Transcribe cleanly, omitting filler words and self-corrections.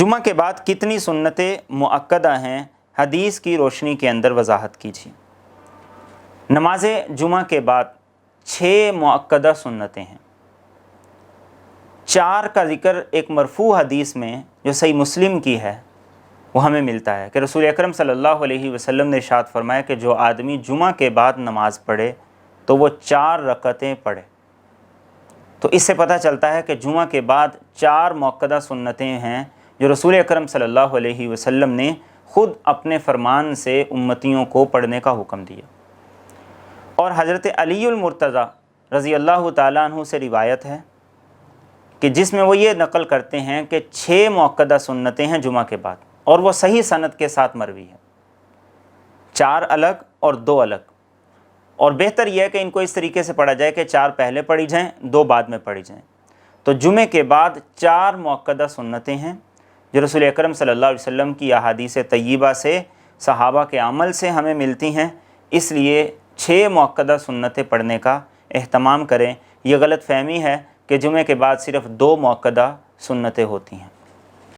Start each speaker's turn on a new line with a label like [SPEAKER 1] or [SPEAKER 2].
[SPEAKER 1] جمعہ کے بعد کتنی سنتیں مؤکدہ ہیں، حدیث کی روشنی کے اندر وضاحت کیجیے۔ نماز جمعہ کے بعد 6 مؤکدہ سنتیں ہیں۔ 4 کا ذکر ایک مرفوع حدیث میں جو صحیح مسلم کی ہے وہ ہمیں ملتا ہے کہ رسول اکرم صلی اللہ علیہ وسلم نے ارشاد فرمایا کہ جو آدمی جمعہ کے بعد نماز پڑھے تو وہ 4 رکعتیں پڑھے۔ تو اس سے پتہ چلتا ہے کہ جمعہ کے بعد 4 مؤکدہ سنتیں ہیں جو رسول اکرم صلی اللہ علیہ وسلم نے خود اپنے فرمان سے امتیوں کو پڑھنے کا حکم دیا۔ اور حضرت علی المرتضیٰ رضی اللہ تعالیٰ عنہ سے روایت ہے کہ جس میں وہ یہ نقل کرتے ہیں کہ 6 مؤکدہ سنتیں ہیں جمعہ کے بعد، اور وہ صحیح سند کے ساتھ مروی ہے، 4 الگ اور 2 الگ۔ اور بہتر یہ ہے کہ ان کو اس طریقے سے پڑھا جائے کہ 4 پہلے پڑھی جائیں، 2 بعد میں پڑھی جائیں۔ تو جمعے کے بعد 4 مؤکدہ سنتیں ہیں جو رسول اکرم صلی اللہ علیہ وسلم کی احادیث طیبہ سے، صحابہ کے عمل سے ہمیں ملتی ہیں، اس لیے 6 مؤکدہ سنتیں پڑھنے کا اہتمام کریں۔ یہ غلط فہمی ہے کہ جمعے کے بعد صرف 2 مؤکدہ سنتیں ہوتی ہیں۔